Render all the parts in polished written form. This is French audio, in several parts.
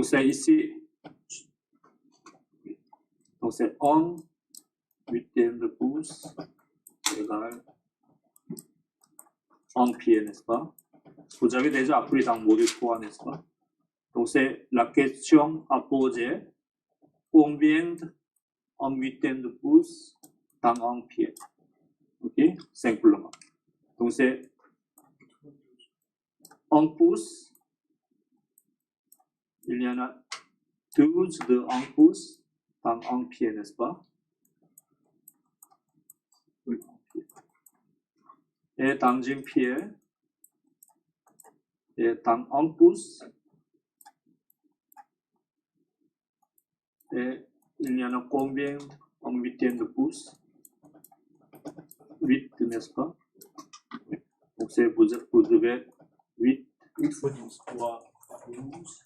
Donc c'est ici, donc c'est 1 huitième de pouce égale 1 pied, n'est-ce pas? Vous avez déjà appris dans module 3, n'est-ce pas? Donc c'est la question à poser, combien 1 huitième de pouce dans 1 pied? Ok, simplement. Donc c'est 1 pouce, il y en a 12 de 1 pouce dans 1 pied, n'est-ce pas? Oui. Et dans un pied, et dans 1 pouce, et il y en a combien 1 huitième de pouce? 8, n'est-ce pas? Donc c'est vous devez 8 fois 3, 12,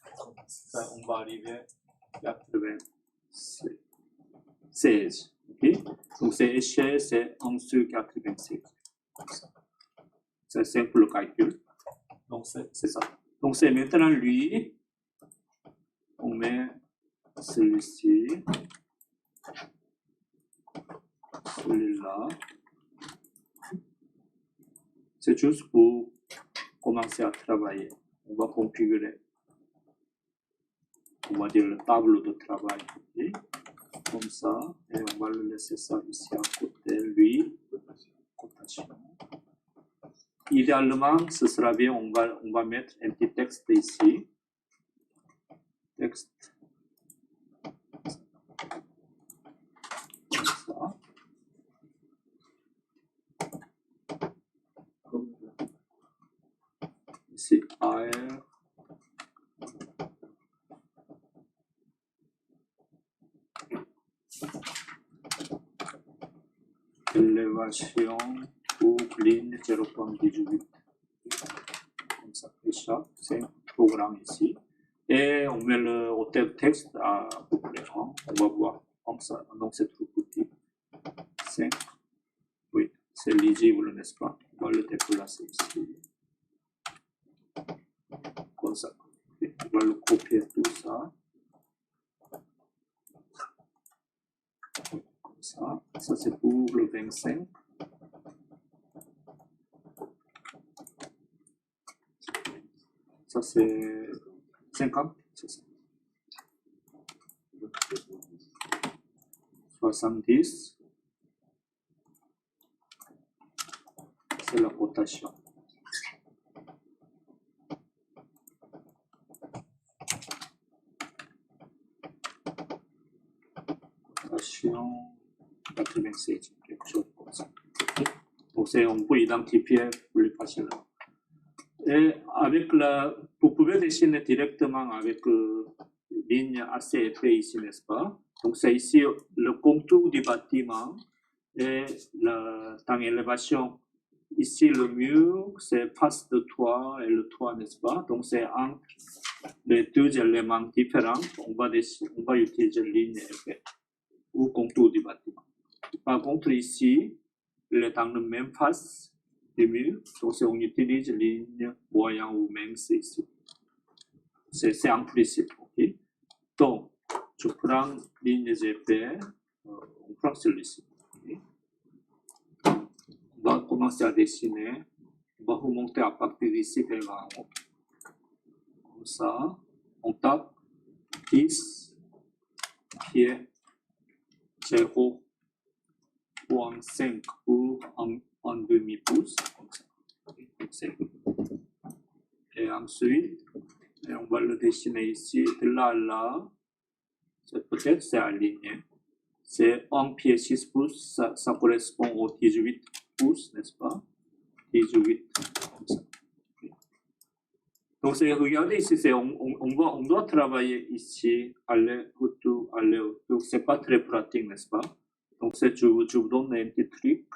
on va arriver à 96. Okay? Donc c'est échelle, c'est 1 sur 96. C'est simple le calcul. Donc c'est ça. Donc c'est maintenant lui, on met celui-ci, celui-là. C'est juste pour commencer à travailler. On va configurer, on va dire le tableau de travail. Okay? Comme ça, et on va le laisser ça ici à côté, lui, cotation. Idéalement, ce sera bien, on va mettre un petit texte ici. Texte. Comme ça. Ici, AR. Élévation pour ligne 0.18. Comme ça, déjà, c'est un programme ici. Et on met le hôtel texte à peu près 1. On va voir comme ça. Donc c'est tout petit. 5. Oui, c'est lisible, n'est-ce pas? On va le déplacer ici. Comme ça. Et on va le copier tout ça. Comme ça. Ça c'est pour le 25. Ça c'est 50. C'est ça. 70. C'est la cotation. Cotation 96, quelque chose comme ça. Donc on peut identifier plus facilement. Et avec vous pouvez dessiner directement avec ligne assez épais ici, n'est-ce pas? Donc c'est ici le contour du bâtiment et dans l'élévation. Ici le mur, c'est face de toit et le toit, n'est-ce pas? Donc c'est entre les deux éléments différents, on va utiliser ligne épais ou contour du bâtiment. Par contre ici, il est dans la même face du mur, donc on utilise ligne moyen ou mince ici. C'est implicite, ok? Donc, je prends ligne épais, on prend celui-ci. Okay? On va commencer à dessiner, on va remonter à partir d'ici vers en haut. Comme ça, on tape 10 pieds 0.5 pour un demi-pouce, comme ça. Et ensuite, on va le dessiner ici, de là à là. Peut-être c'est aligné. C'est 1 pied 6 pouces, ça correspond au 18 pouces, n'est-ce pas? 18, comme ça. Donc regardez ici, on doit travailler ici, aller-retour, aller-retour. C'est pas très pratique, n'est-ce pas? Donc je vous donne un petit truc.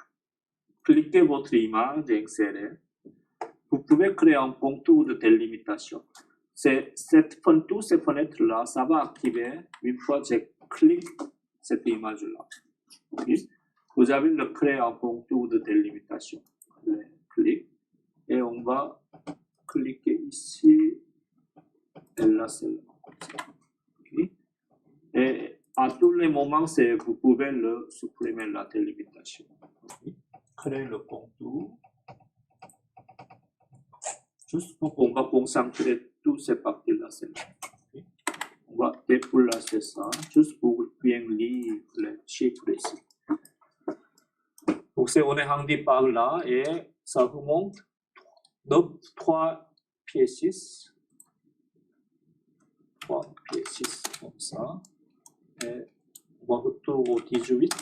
Cliquez votre image et insérez. Vous pouvez créer un contour de délimitation. Toutes ces fenêtres-là, ça va activer une fois que je clique cette image-là. Okay? Vous avez le créer un contour de délimitation. Clique et on va cliquer ici et là seulement. tous les moments, vous pouvez le supprimer la délimitation. Créer le contour. Juste pour qu'on va concentrer toutes ces parties-là. On va déplacer ça, juste pour bien lire les chiffres ici. Donc, on est rendu par là et ça remonte 3 pieds 6. 3 pieds 6 comme ça. Et on va retourner au 18.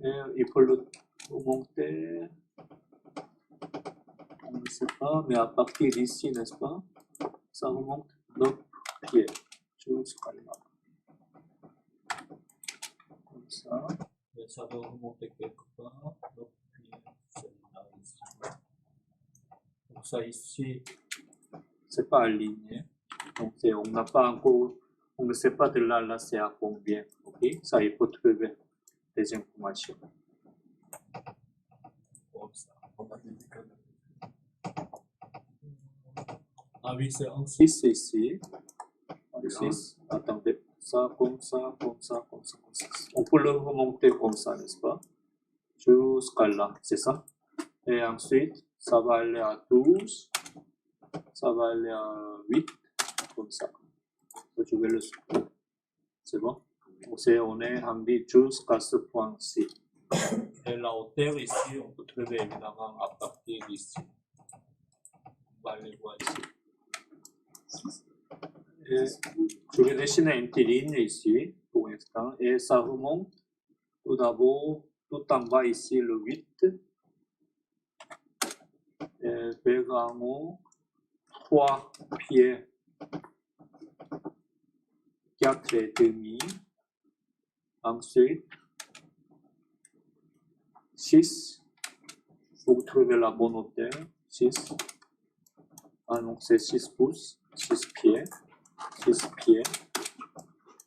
Et il faut le remonter. On ne sait pas, mais à partir d'ici, n'est-ce pas? Ça remonte 9 pieds jusqu'à là. Comme ça. Et ça doit remonter quelque part. 9 pieds, c'est là, ici. Donc ça ici, c'est pas aligné. Donc on n'a pas encore, on ne sait pas de là, là c'est à combien. Ok? Ça, il faut trouver des informations. Comme ça. Ah oui, c'est en 6 ici. En 6, attendez, ça, comme ça, comme ça, comme ça, comme ça. On peut le remonter comme ça, n'est-ce pas? Jusqu'à là, c'est ça? Et ensuite, ça va aller à 12, ça va aller à 8, comme ça. Je vais le supprimer. C'est bon? On est rendu jusqu'à ce point-ci. Et la hauteur ici, on peut trouver évidemment à partir d'ici. On va aller voir ici. Et je vais dessiner une petite ligne ici, pour l'instant, et ça remonte tout d'abord, tout en bas ici, le 8, et vers en haut, 3 pieds, 4 et demi, ensuite, 6, pour trouver la bonne hauteur, 6, ah donc c'est 6 pouces, 6 pieds,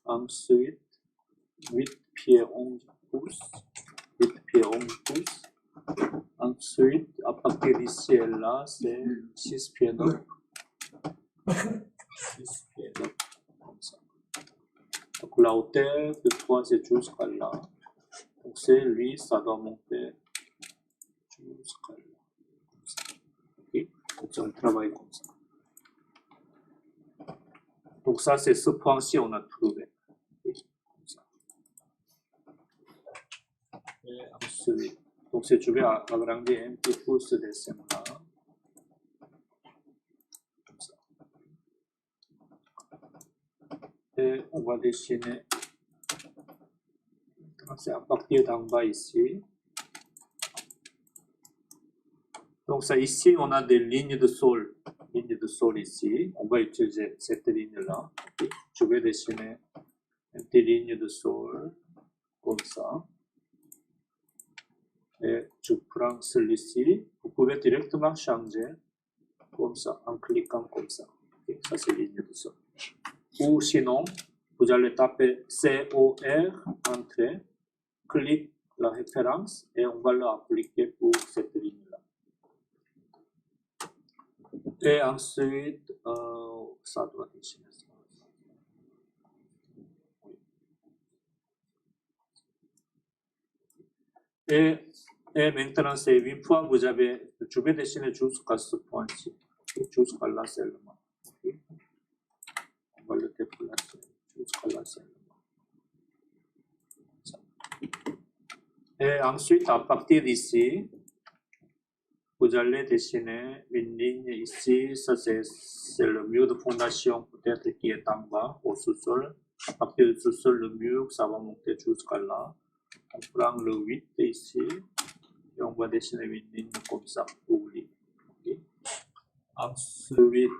ensuite 8 pieds 11 pouces, 8 pieds 11 pouces, ensuite à partir d'ici et là c'est 6 pieds 9, 6 pieds 9, comme ça. Donc la hauteur de 3 c'est jusqu'à là, donc c'est lui ça doit monter jusqu'à là, comme ça. Ok, donc on travaille comme ça. Donc ça, c'est ce point-ci on a trouvé. Et ensuite, donc je vais agrandir un petit peu ce dessin-là. Comme ça. Et on va dessiner. C'est à partir d'en bas ici. Donc ça, ici, on a des lignes de sol. Lignes de sol ici. On va utiliser cette ligne-là. Je vais dessiner une petite ligne de sol. Comme ça. Et je prends celui-ci. Vous pouvez directement changer. Comme ça, en cliquant comme ça. Okay, ça, c'est ligne de sol. Ou sinon, vous allez taper COR, entrée, clique la référence et on va l'appliquer pour cette ligne-là. Et ensuite, ça doit dessiner ça. Et maintenant, c'est une fois vous avez, je vais dessiner jusqu'à ce point-ci, jusqu'à là seulement. Okay. On va le déplacer jusqu'à là seulement. Et ensuite, à partir d'ici, vous allez dessiner une ligne ici. Ça, c'est le mur de fondation, peut-être qui est en bas, au sous-sol. À partir du sous-sol, le mur, ça va monter jusqu'à là. On prend le 8 ici. Et on va dessiner une ligne comme ça pour lui. Okay. Ensuite,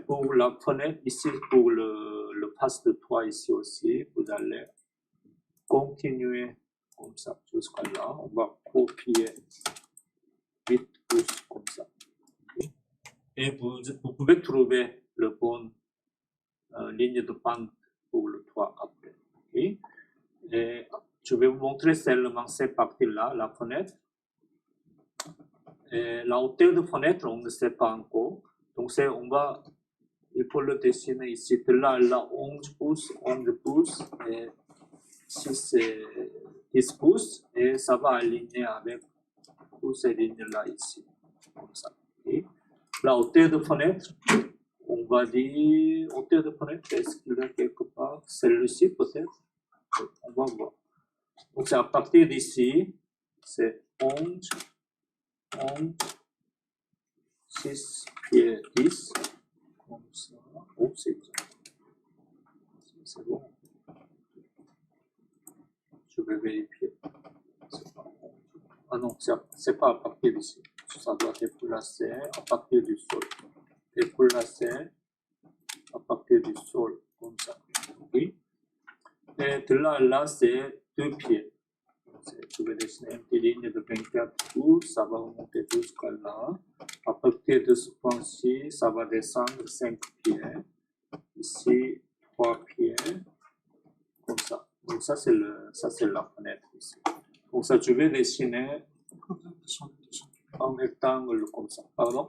pour la fenêtre, ici, pour le passe de toit ici aussi, vous allez continuer comme ça jusqu'à là. On va copier 8 pouces comme ça. Okay. Et vous pouvez trouver le bon ligne de pente pour le toit après. Okay. Et je vais vous montrer seulement cette partie-là, la fenêtre. Et la hauteur de fenêtre, on ne sait pas encore. Donc il faut le dessiner ici. De là, là, 11 pouces, et 6 et 10 pouces, et ça va aligner avec toutes ces lignes-là ici, comme ça. Okay. La hauteur de fenêtre, on va dire, hauteur de fenêtre, est-ce qu'il y a quelque part? Celle-ci peut-être? On va voir. Donc c'est à partir d'ici, c'est 11, 6 pieds 10, comme ça. Oh, c'est bon. Je vais vérifier. Ah non, c'est pas à partir d'ici. Ça doit être placé à partir du sol. Déplacé à partir du sol, comme ça. Okay. Et de là, là, c'est 2 pieds. Je vais dessiner une petite ligne de 24 pouces, ça va remonter jusqu'à là. À partir de ce point-ci, ça va descendre 5 pieds. Ici, 3 pieds. Comme ça. Donc ça, c'est la fenêtre ici. Donc ça, je vais dessiner un rectangle comme ça. Pardon?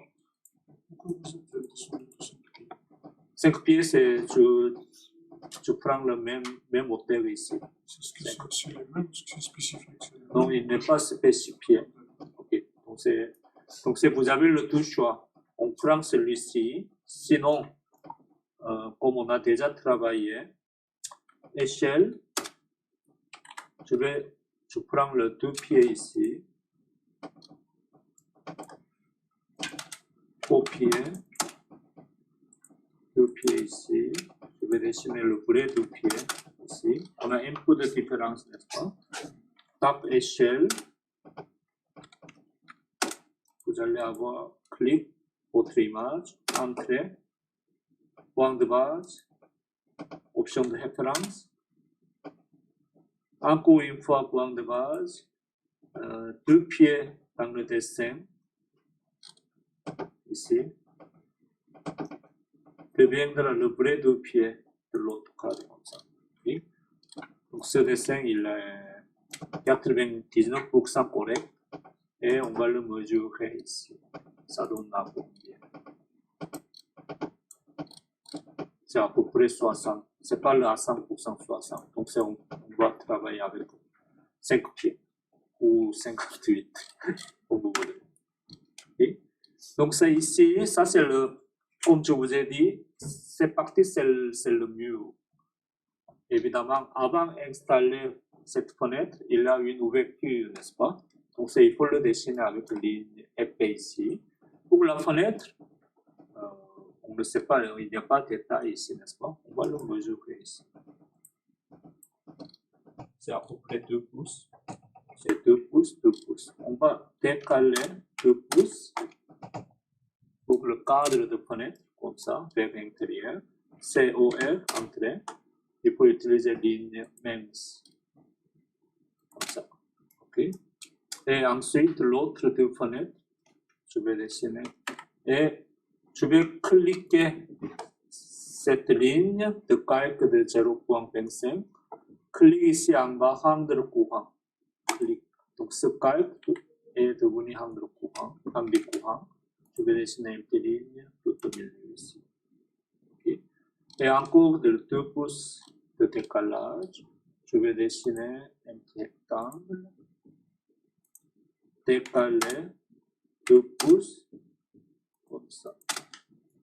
5 pieds, c'est je prends le même hauteur ici. C'est le même, c'est spécifique. Non, il n'est pas spécifié. Okay. Donc vous avez le tout choix. On prend celui-ci. Sinon, comme on a déjà travaillé, échelle, je prends le 2 pieds ici. Au pied, 2 pieds ici. Je vais dessiner le vrai 2 pieds ici. On a un peu de différence, n'est-ce pas? Tape échelle. Vous allez avoir clic, votre image, entrée, point de base, option de référence. Encore une fois, point de base, 2 pieds dans le dessin, ici. Deviendra le vrai 2 pieds de l'autre côté, comme ça. Okay. Donc ce dessin, il est 99% correct et on va le mesurer ici. Ça donne à combien? C'est à peu près 60. C'est pas à 100% 60. Donc on va travailler avec 5 pieds ou 58 au bout de. Okay. Donc c'est ici, ça c'est le, comme je vous ai dit, cette partie c'est le mur. Évidemment, avant d'installer cette fenêtre, il y a une ouverture, n'est-ce pas? Donc il faut le dessiner avec une ligne épais ici. Pour la fenêtre, on ne sait pas, il n'y a pas de taille ici, n'est-ce pas? On va le mesurer ici. C'est à peu près 2 pouces. C'est 2 pouces, 2 pouces. On va décaler 2 pouces pour le cadre de fenêtre, comme ça, vers l'intérieur. COR, entrée. Il faut utiliser ligne MEMS. Comme ça. OK? Et ensuite, l'autre deux fenêtres, je vais dessiner. Et je vais cliquer cette ligne de calque de 0.25. Clique ici en bas, handle courant. Clique. Donc ce calque est devenu handle courant, handle courant. Je vais dessiner une petite ligne tout au milieu ici. Okay. Et encore de 2 pouces de décalage, je vais dessiner un petit rectangle. Décaler 2 pouces, comme ça.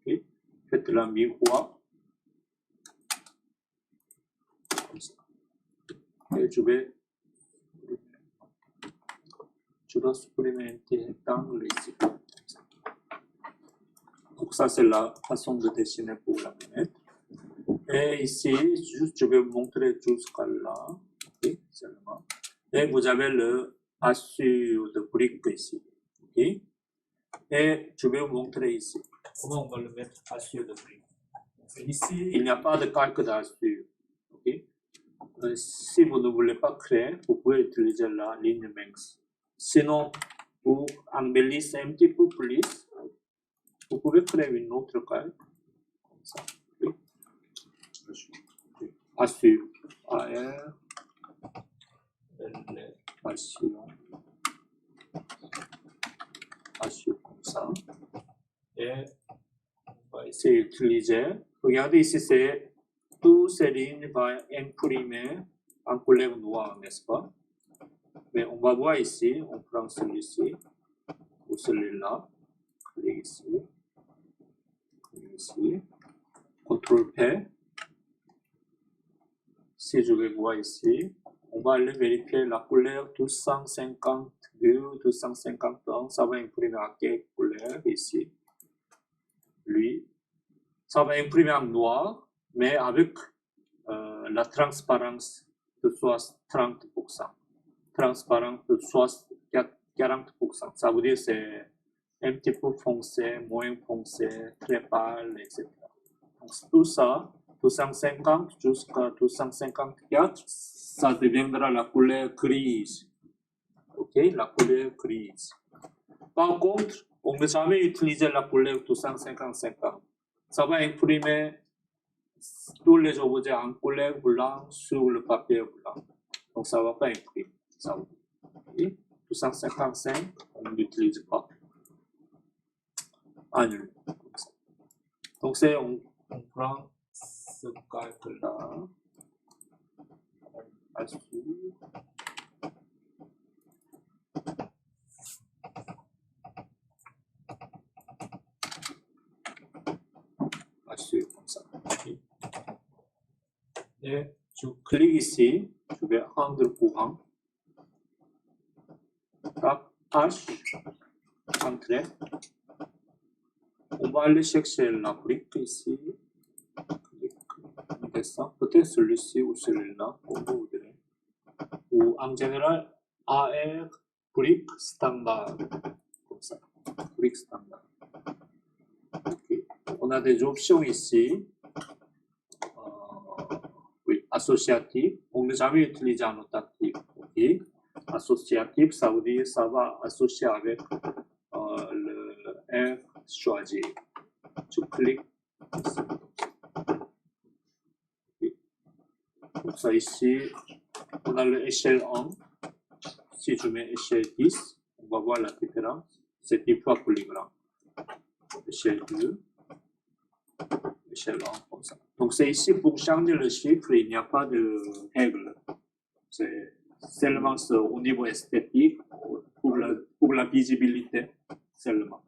Okay. Faites la miroir. Comme ça. Et je dois supprimer un petit rectangle ici. Donc ça, c'est la façon de dessiner pour la manette. Et ici, juste, je vais vous montrer jusqu'à là. Okay, seulement. Et vous avez le assure de briques ici. Okay. Et je vais vous montrer ici. Comment on va le mettre assure de briques. Ici, il n'y a pas de calque d'assure. Okay. Si vous ne voulez pas créer, vous pouvez utiliser la ligne MEMS. Sinon, pour embellir un petit peu plus, vous pouvez créer une autre calque. Comme ça. Okay. Assure. AR. Assure. Assure comme ça. Et on va essayer d'utiliser Regardez ici, c'est toutes ces lignes vont imprimer en couleur noire, n'est-ce pas? Mais on va voir ici, on prend celui-ci ou celui-là, clique ici, CTRL P. Si je vais voir ici, on va aller vérifier la couleur 252, 251, ça va imprimer à quelle couleur ici? Lui, ça va imprimer en noir, mais avec la transparence de soit 30%. Transparence de soit 40%. Ça veut dire c'est un petit peu foncé, moins foncé, très pâle, etc. Donc tout ça, 250 jusqu'à 254, ça deviendra la couleur grise. Ok, la couleur grise. Par contre, on ne jamais utiliser la couleur 250. Ça va imprimer tous les objets en couleur blanche sur le papier blanc. Donc ça ne va pas imprimer. Ça va. Okay. 255, on n'utilise pas. Annule. Donc c'est on prend ce calque-là. Assure comme ça. Okay. Et je clique ici, je vais rendre courant. H, entrée. On va aller chercher la brique ici. Peut-être celui-ci ou celui-là, comme vous voudrez. Ou en général, AR, brique standard. Comme ça. Brique standard. Okay. On a des options ici. Oui, associatif. On ne jamais utiliser annotatif. Okay. Associatif, ça veut dire ça va associer avec le R choisi. Je clique ici. Okay. Donc ça ici, on a l'échelle 1. Si je mets échelle 10, on va voir la différence. C'est 10 fois plus grand. Échelle 2, échelle 1, comme ça. Donc c'est ici pour changer le chiffre, il n'y a pas de règle. C'est seulement au niveau esthétique, pour la visibilité seulement.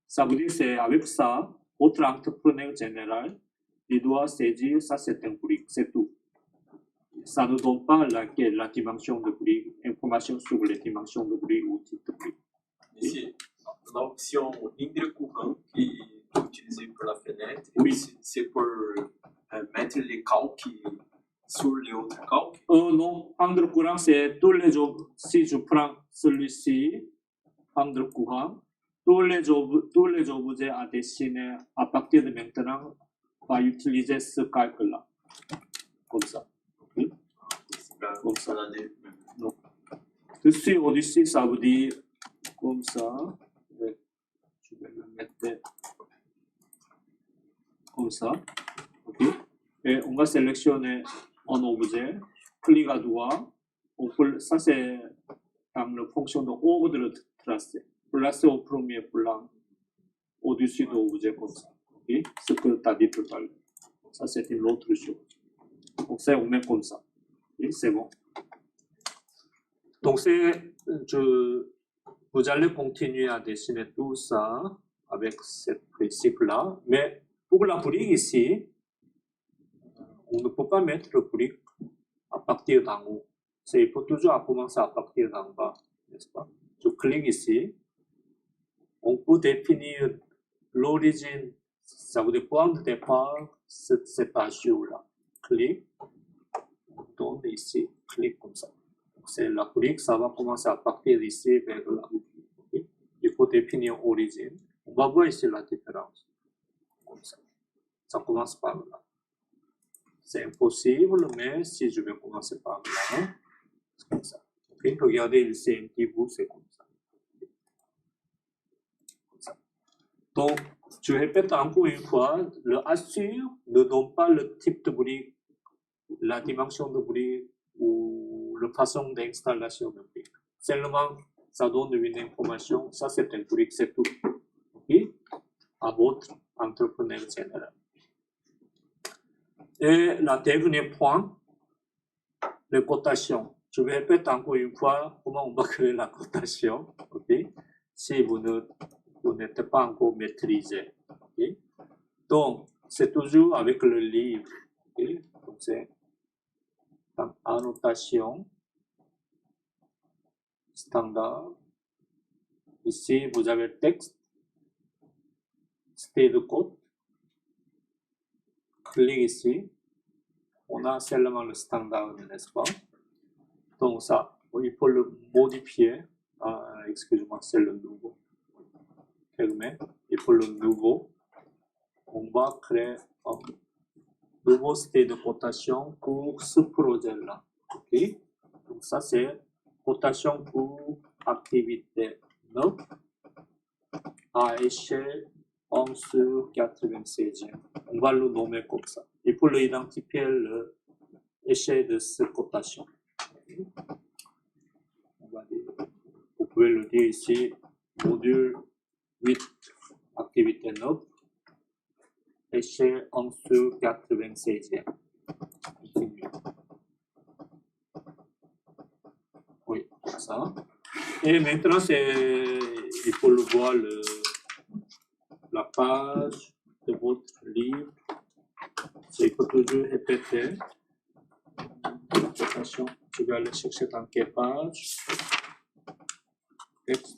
Ça veut dire c'est avec ça, votre entrepreneur général, il doit se dire ça c'est un brique, c'est tout. Ça ne donne pas la dimension de brique, information sur les dimensions de brique ou type de brique. Ici, dans l'option ligne de courant qui est utilisée pour la fenêtre, oui. C'est pour mettre les calques sur les autres calques? Non, rendre courant, c'est tous les objets. Si je prends celui-ci, rendre courant, tous les objets à dessiner à partir de maintenant, on va utiliser ce calque-là. Comme ça. Okay. Comme ça. Non. Dessus, au-dessus, ça veut dire comme ça. Je vais le mettre comme ça. Okay. Et on va sélectionner un objet, clic à droite. Ça, c'est dans la fonction de ordre de tracé. Placer au premier plan, au-dessus de l'objet comme ça. Okay. Ce que tu as dit tout à l'heure. Ça, c'est une autre chose. Donc, ça, on met comme ça. Okay. C'est bon. Donc, vous allez continuer à dessiner tout ça avec ce principe-là. Mais pour la brique ici, on ne peut pas mettre le brique à partir d'en haut. Il faut toujours commencer à partir d'en bas, n'est-ce pas? Je clique ici. On peut définir l'origine, ça veut dire point de départ, cette page-là. Clique, on donne ici, clique comme ça. C'est la brique, ça va commencer à partir d'ici vers la boucle. Okay? Il faut définir l'origine. On va voir ici la différence. Comme ça. Ça commence par là. C'est impossible, mais si je vais commencer par là, c'est comme ça. Okay? Regardez ici un petit bout, c'est comme ça. Comme ça. Donc, je répète encore une fois, le assure ne donne pas le type de brique, la dimension de brique ou la façon d'installation de brique. Seulement, ça donne une information, ça c'est un brique, c'est tout. Okay? À votre entrepreneur général. Et la dernier point, les cotations. Je vais répéter encore une fois comment on va créer la cotation. Okay? Si vous n'êtes pas encore maîtrisé. Okay? Donc, c'est toujours avec le livre. Okay? Donc, c'est annotation standard. Ici, vous avez le texte, state code. Clique ici. On a seulement le standard, n'est-ce pas? Donc ça, il faut le modifier. Excusez-moi, c'est le nouveau. Il faut le nouveau. On va créer un nouveau state de cotation pour ce projet-là. Ok? Donc ça, c'est cotation pour activité 9 à échelle 1 sur 96e. On va le nommer comme ça. Il faut identifier l'échelle de cette cotation. On va dire, vous pouvez le dire ici, module 8, activité 9, échelle 1 sur 96e. Oui, comme ça. Et maintenant, il faut le voir la page de votre livre. Il faut toujours répéter. Attention, je vais aller chercher dans quelle page. Texte.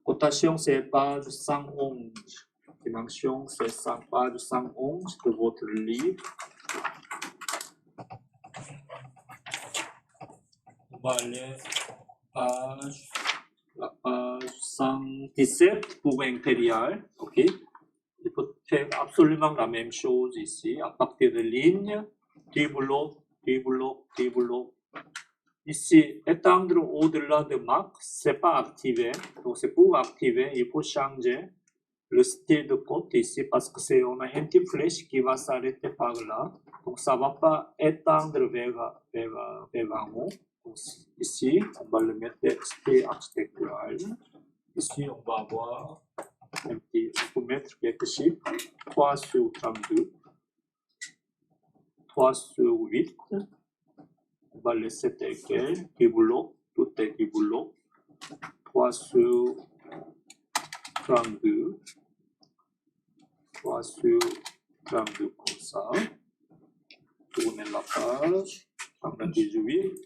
Cotation, c'est page 111. Dimension, c'est page 111 de votre livre. On va aller la page 117 pour intérieur. Ok. Il faut faire absolument la même chose ici, à partir de lignes, développe. Ici, étendre au-delà de marque, c'est pas activé. Donc, c'est pour activer, il faut changer le style de code ici parce que c'est on a un petit flèche qui va s'arrêter par là. Donc, ça va pas étendre vers en haut. Donc, ici, on va le mettre style architectural. Ici, on va avoir il faut mettre quelques chiffres, 3 sur 32, 3 sur 8, on va laisser tel quel, développe, tout est développe, 3 sur 32, 3 sur 32 comme ça, tournez la page, 18,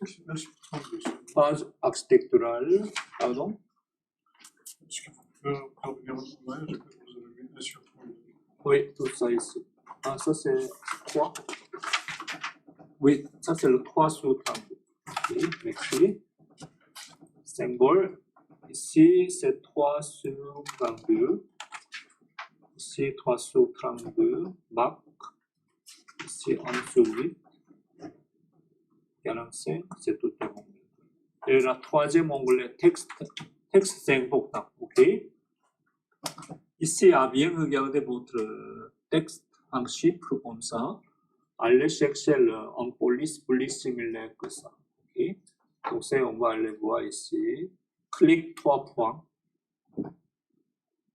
page architecturale, pardon. Est-ce que vous pouvez revenir au voyage que vous avez mis sur Oui, tout ça ici. Ah, ça c'est 3. Oui, ça c'est le 3 sur 32. Okay, merci. Symbole. Ici c'est 3 sur 32. Ici 3 sur 32. Marque. Ici 1 sur 8. 45, c'est tout un onglet. Et la troisième onglet, texte. Texte c'est important. Ok. Ici, à bien regarder votre texte en chiffres comme ça. Allez chercher en police plus similaire que ça. Okay? Donc, ça, on va aller voir ici. Clique 3 points.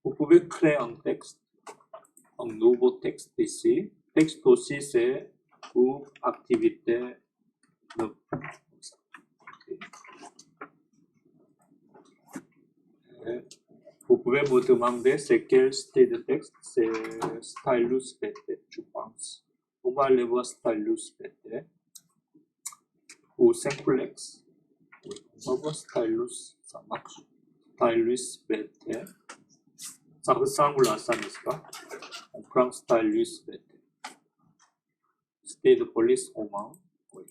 Vous pouvez créer un texte, un nouveau texte ici. Texte aussi, c'est pour activité 9. Okay. Vous pouvez me demander c'est quel style de texte, c'est Stylus PT, je pense. On va aller voir Stylus PT ou Simplex. Oui, on va voir Stylus, ça marche. Stylus PT. Ça ressemble à ça, n'est-ce pas? On prend Stylus PT. Style de police roman. Oui.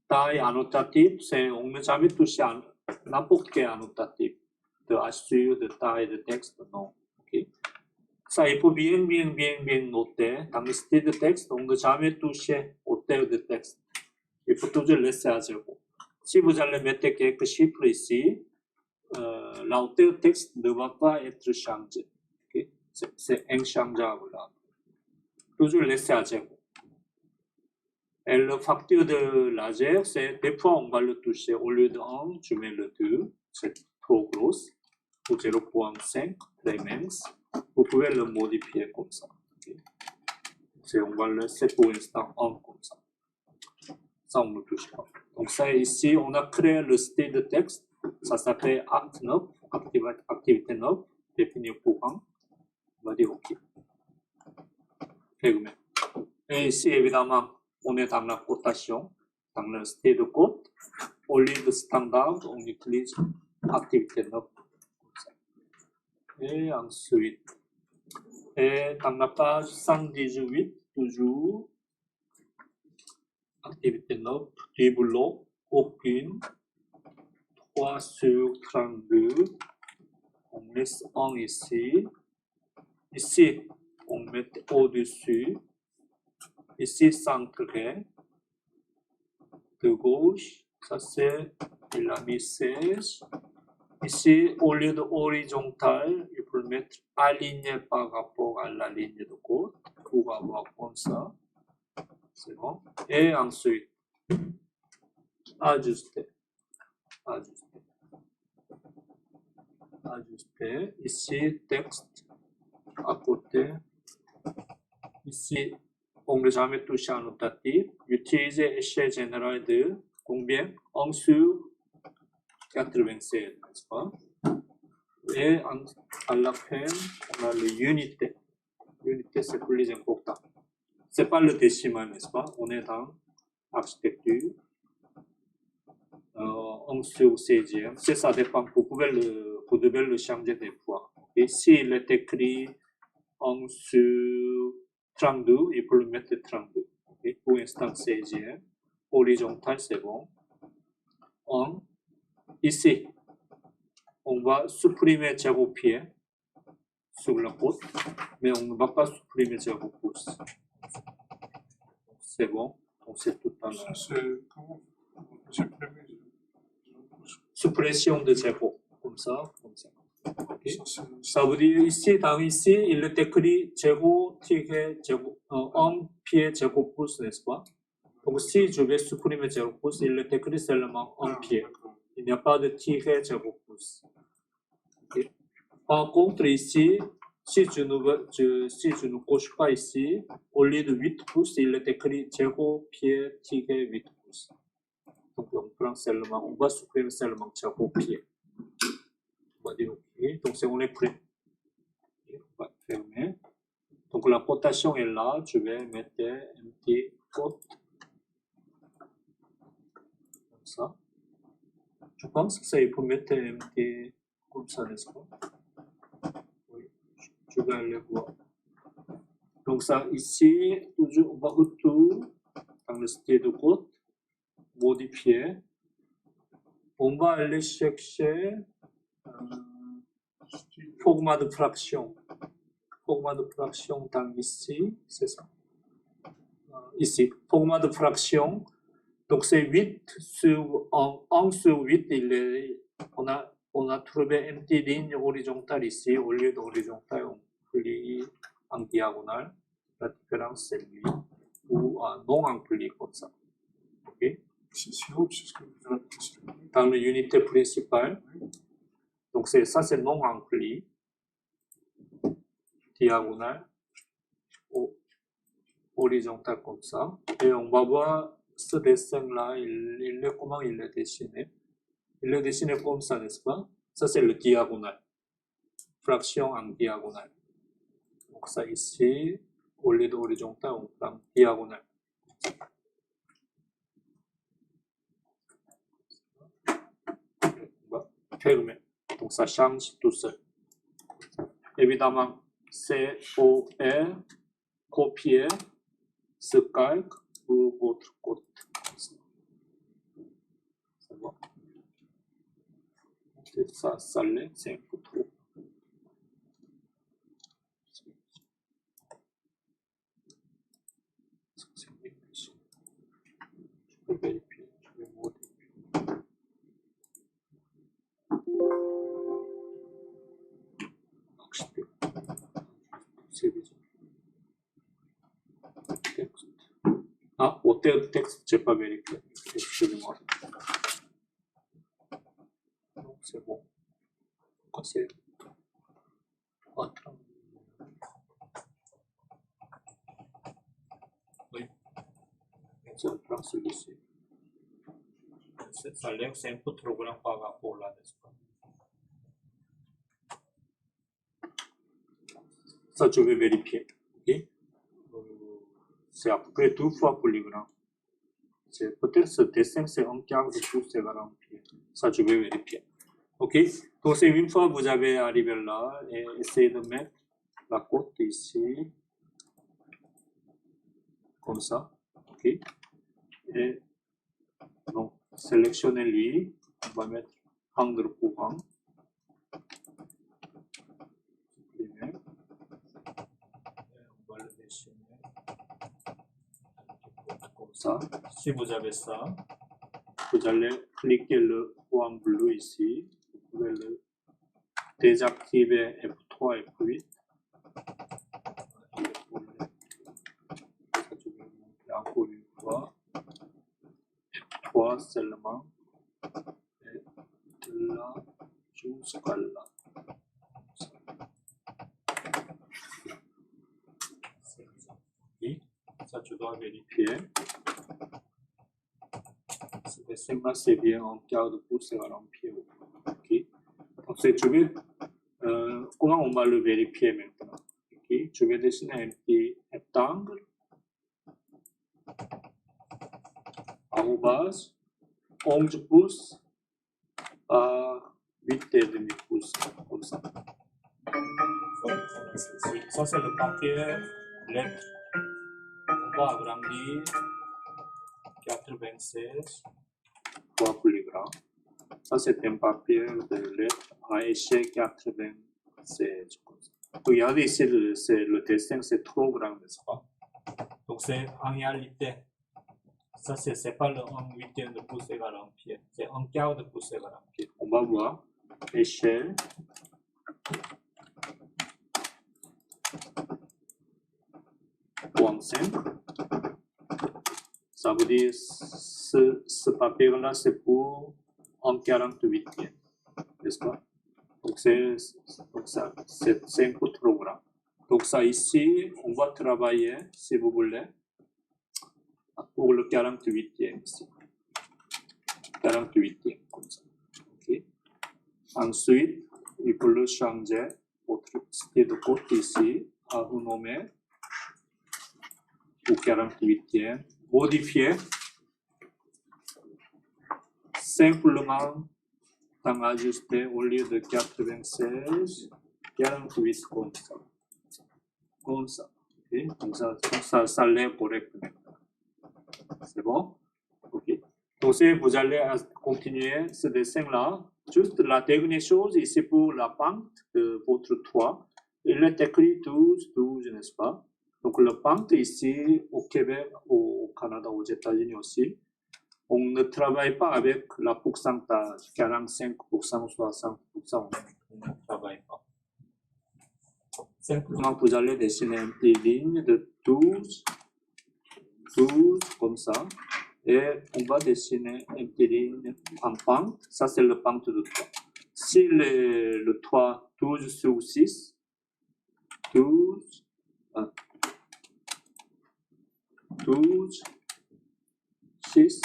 Taille annotative, c'est on ne jamais touché à n'importe quel annotatif. De assure, de taille, de texte, non. Okay. Ça, il faut bien noter. Dans le style de texte, on ne jamais toucher au tel de texte. Il faut toujours laisser à zéro. Si vous allez mettre quelques chiffres ici, la hauteur de texte ne va pas être changée. Okay. C'est inchangeable. Là. Toujours laisser à zéro. Et le facteur de laser, c'est des fois on va le toucher. Au lieu de 1, je mets le 2. C'est trop gros. Ou 0.5, très mince. Vous pouvez le modifier comme ça. c'est on va le laisser pour l'instant en comme ça. Ça, on ne touche pas. Donc ça, ici, on a créé le style de texte. Ça s'appelle Act 9, activité 9, définir courant. On va dire OK. Et ici, évidemment, on est dans la cotation, dans le style de code. Au lieu de standard, on utilise activité 9. Et ensuite, et dans la page 118, toujours, activité 9, du bloc, aucune, 3 sur 32, on laisse 1 ici. Ici, on met au-dessus. Ici, centré. De gauche, ça c'est, il a mis 16. Ici, au lieu de horizontal, il peut mettre aligné par rapport à la ligne de code pour avoir comme ça. C'est bon. Et ensuite, ajuster. Ajuster. Ajuster. Ici, texte à côté. Ici, on ne jamais touché à notatif. Utiliser échelle générale de combien? 1 sur 87, n'est-ce pas? Et à la fin, on a l'unité. L'unité, c'est plus important. C'est pas le décimal, n'est-ce pas? On est dans architecture. 1 sur 16e. Ça dépend. Vous devez le changer des fois. Et s'il est écrit 1 sur 32, il faut le mettre 32. Okay? Pour l'instant, 16e. Horizontal, c'est bon. Ici, on va supprimer zéro pied sur la côte, mais on ne va pas supprimer zéro pouce. C'est bon, on sait tout à l'heure. C'est comment supprimer Suppression de zéro, comme ça, comme ça. Okay. ça, Ça veut dire ici, dans ici, il est écrit zéro, tigre, zéro, 1 pied, zéro pouce, n'est-ce pas? Donc si je vais supprimer zéro pouce, il est écrit seulement 1 pied. Il n'y a pas de tigre, zéro pouce. Okay. Par contre, ici, si je ne coche pas ici, au lieu de 8 pouces, il est écrit 0 pied, tigre, 8 pouces. Donc, on prend seulement, on va supprimer seulement 0 pied. On va dire OK. Donc, on est prêt. Okay. On va fermer. Donc, la cotation est là. Je vais mettre empty code. Comme ça. Je pense que ça, il faut mettre empty comme ça, n'est-ce pas? Je vais aller voir. Donc ça, ici, toujours, on va retour dans le style de code, modifier. On va aller chercher format de fraction. Format de fraction dans ici, c'est ça. Ici, format de fraction. Donc c'est 8 sur 1 sur 8, on a trouvé une petite ligne horizontale ici. Au lieu d'horizontale, on plie en diagonale. La différence, c'est lui. Ou non en pli comme ça. Okay? Sinon, c'est ce que vous faites. Dans l'unité principale. Donc ça, c'est non en pli. Diagonale. Horizontal comme ça. Et on va voir ce dessin-là, comment il est dessiné. Il est dessiné comme ça, n'est-ce pas? Ça, c'est le diagonal. Fraction en diagonale. Donc ça ici, au lieu d'horizontal, on prend diagonale. On va fermer. Donc ça change tout seul. Évidemment, COR, copier, ce calque pour votre code. C'est bon. Ça l'est, c'est un peu trop. Je vais vérifier, je vais modifier. Texte. Ah, hôtel de texte, je n'ai pas vérifié. Excusez-moi. Donc, c'est bon. Pourquoi c'est c'est un plan celui-ci. Ça lève 5 programmes par rapport là, n'est-ce pas? Ça, je vais vérifier. Ok? C'est à peu près 2 fois polygram. C'est peut-être ce dessin, c'est un quart de pouce égale-en-pied. Ça, je vais vérifier. Ok? Donc, c'est une fois vous avez arrivé là, et essayez de mettre la côte ici, comme ça. Ok? Et donc, sélectionnez lui. On va mettre angle courant. On va le dessiner. Comme ça. Si vous avez ça, Vous allez cliquer le point bleu ici. Vous pouvez le désactiver F3 et F8. Je vais montrer encore une fois. F3 seulement. Et là, jusqu'à là. oui, ça tu dois vérifier. Pied. Ce dessin-là, c'est bien en quart de pouce égale en pied. Ok. Donc, comment on va le vérifier maintenant? Ok. Je vais dessiner un petit rectangle. Arrobase 11 pouces par 8,5 pouces. Comme ça. Oui, ça c'est le papier lettre. On va agrandir 96. Fois plus grand. Ça, c'est un papier de lettres à échelle 96. Regardez ici, le dessin, c'est trop grand, n'est-ce pas? Donc c'est en réalité, ça c'est pas le 1/8 de pouce égal en pied, c'est 1/4 de pouce égal en pied. On va voir. Échelle. Point 5. Ça veut dire ce papier-là, c'est pour 1/48, n'est-ce pas? Donc c'est 5 trop grand. Donc ça ici, on va travailler, si vous voulez, pour le 48e ici. 48e, comme ça. Okay. Ensuite, il faut le changer, votre style de côte ici, à renommer au 48e. Modifier simplement dans ajuster au lieu de 96, 48 comme ça. Comme ça. Okay. Donc ça l'est correctement. C'est bon? Ok. Donc vous allez continuer ce dessin-là. Juste la dernière chose, ici pour la pente de votre toit, il est écrit 12, 12, n'est-ce pas? Donc la pente ici au Québec, au Canada, aux États-Unis aussi, on ne travaille pas avec la pourcentage 45%, 60%. On ne travaille pas. Simplement, vous allez dessiner une petite ligne de 12, 12, comme ça. Et on va dessiner une petite ligne en pente. Ça, c'est le pente de toit. Si le toit 12 sur 6, 12, 12, 6,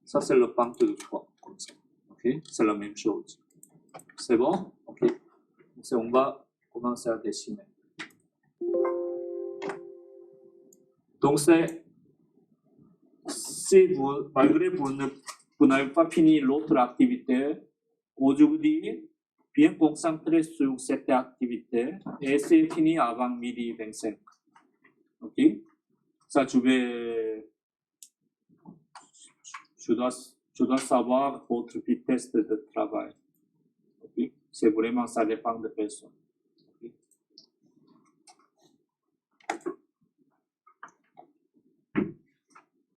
ça, c'est le pente de toit. Comme ça. Okay? C'est la même chose. C'est bon? Ok. Donc, on va commencer à dessiner. Donc, si malgré vous n'avez pas fini l'autre activité, aujourd'hui, bien concentré sur cette activité et c'est fini avant midi 25. Ok? Ça, je dois savoir votre vitesse de travail. Ok? C'est vraiment, ça dépend de personne.